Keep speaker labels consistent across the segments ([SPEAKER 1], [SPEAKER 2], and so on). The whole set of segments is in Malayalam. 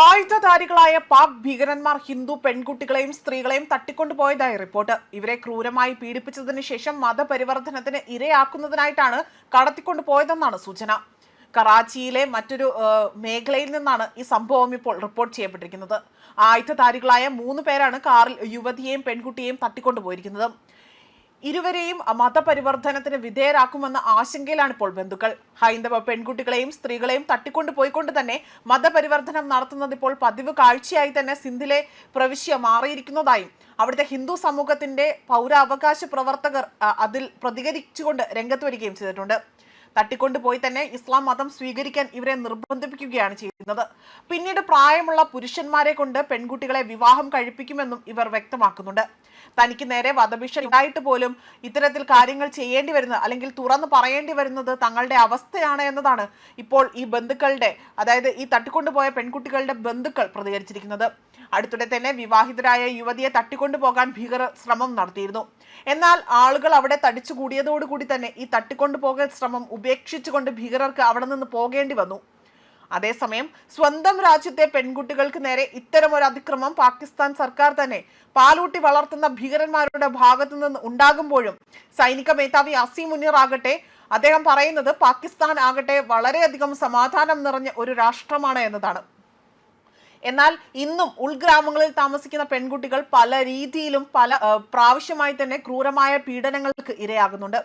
[SPEAKER 1] ആയുധധാരികളായ പാക് ഭീകരന്മാർ ഹിന്ദു പെൺകുട്ടികളെയും സ്ത്രീകളെയും തട്ടിക്കൊണ്ടുപോയതായി റിപ്പോർട്ട്. ഇവരെ ക്രൂരമായി പീഡിപ്പിച്ചതിന് ശേഷം മതപരിവർത്തനത്തിന് ഇരയാക്കുന്നതിനായിട്ടാണ് കടത്തിക്കൊണ്ടുപോയതെന്നാണ് സൂചന. കറാച്ചിയിലെ മറ്റൊരു മേഖലയിൽ നിന്നാണ് ഈ സംഭവം ഇപ്പോൾ റിപ്പോർട്ട് ചെയ്യപ്പെട്ടിരിക്കുന്നത്. ആയുധധാരികളായ 3 പേരാണ് കാറിൽ യുവതിയെയും പെൺകുട്ടിയെയും തട്ടിക്കൊണ്ടുപോയിരിക്കുന്നത്. ഇരുവരെയും മതപരിവർത്തനത്തിന് വിധേയരാക്കുമെന്ന ആശങ്കയിലാണ് ഇപ്പോൾ ബന്ധുക്കൾ. ഹൈന്ദവ പെൺകുട്ടികളെയും സ്ത്രീകളെയും തട്ടിക്കൊണ്ടുപോയിക്കൊണ്ട് തന്നെ മതപരിവർത്തനം നടത്തുന്നത് ഇപ്പോൾ പതിവ് കാഴ്ചയായി തന്നെ സിന്ധിലെ പ്രവിശ്യ മാറിയിരിക്കുന്നതായും അവിടുത്തെ ഹിന്ദു സമൂഹത്തിന്റെ പൗരാവകാശ പ്രവർത്തകർ അതിൽ പ്രതികരിച്ചുകൊണ്ട് രംഗത്ത് വരികയും ചെയ്തിട്ടുണ്ട്. തട്ടിക്കൊണ്ടുപോയി തന്നെ ഇസ്ലാം മതം സ്വീകരിക്കാൻ ഇവരെ നിർബന്ധിപ്പിക്കുകയാണ് ചെയ്യുന്നത്. പിന്നീട് പ്രായമുള്ള പുരുഷന്മാരെ കൊണ്ട് പെൺകുട്ടികളെ വിവാഹം കഴിപ്പിക്കുമെന്നും ഇവർ വ്യക്തമാക്കുന്നുണ്ട്. തനിക്ക് നേരെ വധഭീഷണി ഉണ്ടായിട്ട് പോലും ഇത്തരത്തിൽ കാര്യങ്ങൾ ചെയ്യേണ്ടി വരുന്നത് അല്ലെങ്കിൽ തുറന്നു പറയേണ്ടി വരുന്നത് തങ്ങളുടെ അവസ്ഥയാണ് എന്നതാണ് ഇപ്പോൾ ഈ ബന്ധുക്കളുടെ, അതായത് ഈ തട്ടിക്കൊണ്ടുപോയ പെൺകുട്ടികളുടെ ബന്ധുക്കൾ പ്രതികരിച്ചിരിക്കുന്നത്. അടുത്തിടെ തന്നെ വിവാഹിതരായ യുവതിയെ തട്ടിക്കൊണ്ടുപോകാൻ ഭീകരർ ശ്രമം നടത്തിയിരുന്നു. എന്നാൽ ആളുകൾ അവിടെ തടിച്ചുകൂടിയതോടുകൂടി തന്നെ ഈ തട്ടിക്കൊണ്ടുപോകൽ ശ്രമം ഉപേക്ഷിച്ചുകൊണ്ട് ഭീകരർക്ക് അവിടെ നിന്ന് പോകേണ്ടി വന്നു. അതേസമയം സ്വന്തം രാജ്യത്തെ പെൺകുട്ടികൾക്ക് നേരെ ഇത്തരമൊരു അതിക്രമം പാകിസ്ഥാൻ സർക്കാർ തന്നെ പാലൂട്ടി വളർത്തുന്ന ഭീകരന്മാരുടെ ഭാഗത്തു നിന്ന് ഉണ്ടാകുമ്പോഴും സൈനിക മേധാവി അസീം മുനീർ ആകട്ടെ, അദ്ദേഹം പറയുന്നത് പാകിസ്ഥാൻ ആകട്ടെ വളരെയധികം സമാധാനം നിറഞ്ഞ ഒരു രാഷ്ട്രമാണ് എന്നതാണ്. എന്നാൽ ഇന്നും ഉൾഗ്രാമങ്ങളിൽ താമസിക്കുന്ന പെൺകുട്ടികൾ പല രീതിയിലും പല പ്രാവശ്യമായി തന്നെ ക്രൂരമായ പീഡനങ്ങൾക്ക് ഇരയാകുന്നുണ്ട്.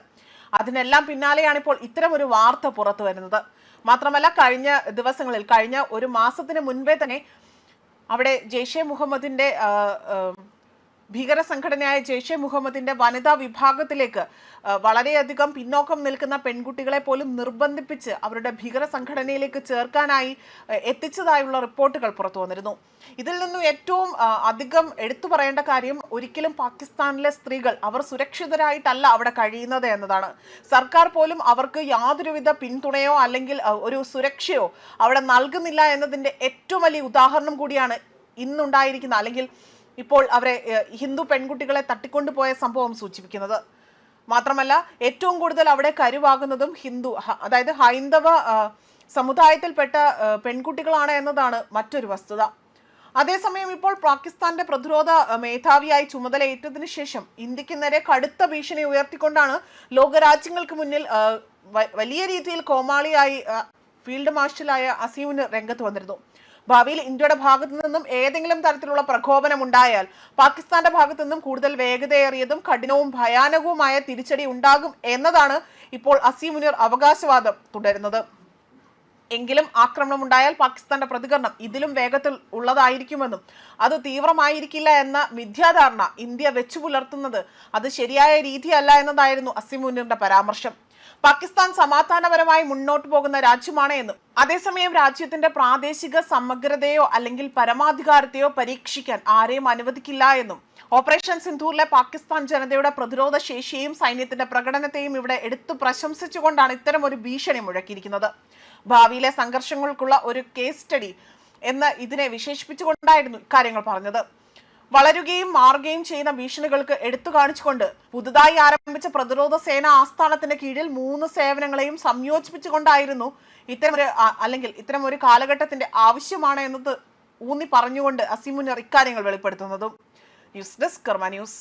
[SPEAKER 1] അതിനെല്ലാം പിന്നാലെയാണ് ഇപ്പോൾ ഇത്തരം ഒരു വാർത്ത പുറത്തു വരുന്നത്. മാത്രമല്ല, കഴിഞ്ഞ ദിവസങ്ങളിൽ, കഴിഞ്ഞ ഒരു മാസത്തിന് മുൻപേ തന്നെ അവിടെ ജെയ്ഷെ മുഹമ്മദിന്റെ ഭീകര സംഘടനയായ ജെയ്ഷെ മുഹമ്മദിന്റെ വനിതാ വിഭാഗത്തിലേക്ക് വളരെയധികം പിന്നോക്കം നിൽക്കുന്ന പെൺകുട്ടികളെ പോലും നിർബന്ധിപ്പിച്ച് അവരുടെ ഭീകര സംഘടനയിലേക്ക് ചേർക്കാനായി എത്തിച്ചതായുള്ള റിപ്പോർട്ടുകൾ പുറത്തു വന്നിരുന്നു. ഇതിൽ നിന്നും ഏറ്റവും അധികം എടുത്തു പറയേണ്ട കാര്യം, ഒരിക്കലും പാകിസ്ഥാനിലെ സ്ത്രീകൾ അവർ സുരക്ഷിതരായിട്ടല്ല അവിടെ കഴിയുന്നത് എന്നതാണ്. സർക്കാർ പോലും അവർക്ക് യാതൊരുവിധ പിന്തുണയോ അല്ലെങ്കിൽ ഒരു സുരക്ഷയോ അവിടെ നൽകുന്നില്ല എന്നതിൻ്റെ ഏറ്റവും വലിയ ഉദാഹരണം കൂടിയാണ് ഇന്നുണ്ടായിരിക്കുന്ന, അല്ലെങ്കിൽ ഇപ്പോൾ അവരെ ഹിന്ദു പെൺകുട്ടികളെ തട്ടിക്കൊണ്ടുപോയ സംഭവം സൂചിപ്പിക്കുന്നത്. മാത്രമല്ല, ഏറ്റവും കൂടുതൽ അവിടെ കരുവാകുന്നതും അതായത് ഹൈന്ദവ സമുദായത്തിൽപ്പെട്ട പെൺകുട്ടികളാണ് എന്നതാണ് മറ്റൊരു വസ്തുത. അതേസമയം ഇപ്പോൾ പാകിസ്ഥാന്റെ പ്രതിരോധ മേധാവിയായി ചുമതലയേറ്റതിനു ശേഷം ഇന്ത്യക്ക് നേരെ കടുത്ത ഭീഷണി ഉയർത്തിക്കൊണ്ടാണ് ലോകരാജ്യങ്ങൾക്ക് മുന്നിൽ വലിയ രീതിയിൽ കോമാളിയായി ഫീൽഡ് മാർഷലായ അസീമിന് രംഗത്ത് വന്നിരുന്നു. ഭാവിയിൽ ഇന്ത്യയുടെ ഭാഗത്തു നിന്നും ഏതെങ്കിലും തരത്തിലുള്ള പ്രകോപനം ഉണ്ടായാൽ പാകിസ്ഥാന്റെ ഭാഗത്തു നിന്നും കൂടുതൽ വേഗതയേറിയതും കഠിനവും ഭയാനകവുമായ തിരിച്ചടി ഉണ്ടാകും എന്നതാണ് ഇപ്പോൾ അസീം മുനീർ അവകാശവാദം തുടരുന്നത്. എങ്കിലും ആക്രമണം ഉണ്ടായാൽ പാകിസ്ഥാന്റെ പ്രതികരണം ഇതിലും വേഗത്തിൽ ഉള്ളതായിരിക്കുമെന്നും അത് തീവ്രമായിരിക്കില്ല എന്ന മിഥ്യാധാരണ ഇന്ത്യ വെച്ചു പുലർത്തുന്നത് അത് ശരിയായ രീതിയല്ല എന്നതായിരുന്നു അസീം മുനീറിന്റെ പരാമർശം. പാകിസ്ഥാൻ സമാധാനപരമായി മുന്നോട്ട് പോകുന്ന രാജ്യമാണ് എന്നും അതേസമയം രാജ്യത്തിന്റെ പ്രാദേശിക സമഗ്രതയോ അല്ലെങ്കിൽ പരമാധികാരത്തെയോ പരീക്ഷിക്കാൻ ആരെയും അനുവദിക്കില്ല എന്നും ഓപ്പറേഷൻ സിന്ധൂറിലെ പാകിസ്ഥാൻ ജനതയുടെ പ്രതിരോധ ശേഷിയെയും സൈന്യത്തിന്റെ പ്രകടനത്തെയും ഇവിടെ എടുത്തു പ്രശംസിച്ചുകൊണ്ടാണ് ഇത്തരം ഒരു ഭീഷണി മുഴക്കിയിരിക്കുന്നത്. ഭാവിയിലെ സംഘർഷങ്ങൾക്കുള്ള ഒരു കേസ് സ്റ്റഡി എന്ന് ഇതിനെ വിശേഷിപ്പിച്ചുകൊണ്ടായിരുന്നു ഇക്കാര്യങ്ങൾ പറഞ്ഞത്. വളരുകയും മാറുകയും ചെയ്യുന്ന ഭീഷണികൾക്ക് എടുത്തു കാണിച്ചുകൊണ്ട് പുതുതായി ആരംഭിച്ച പ്രതിരോധ സേന ആസ്ഥാനത്തിന്റെ കീഴിൽ 3 സേവനങ്ങളെയും സംയോജിപ്പിച്ചുകൊണ്ടായിരുന്നു ഇത്തരം ഒരു കാലഘട്ടത്തിന്റെ ആവശ്യമാണ് എന്നത് ഊന്നി പറഞ്ഞുകൊണ്ട് അസീം മുനീർ ഇക്കാര്യങ്ങൾ വെളിപ്പെടുത്തുന്നതും. ന്യൂസ് ഡെസ്ക് കർമ്മ ന്യൂസ്.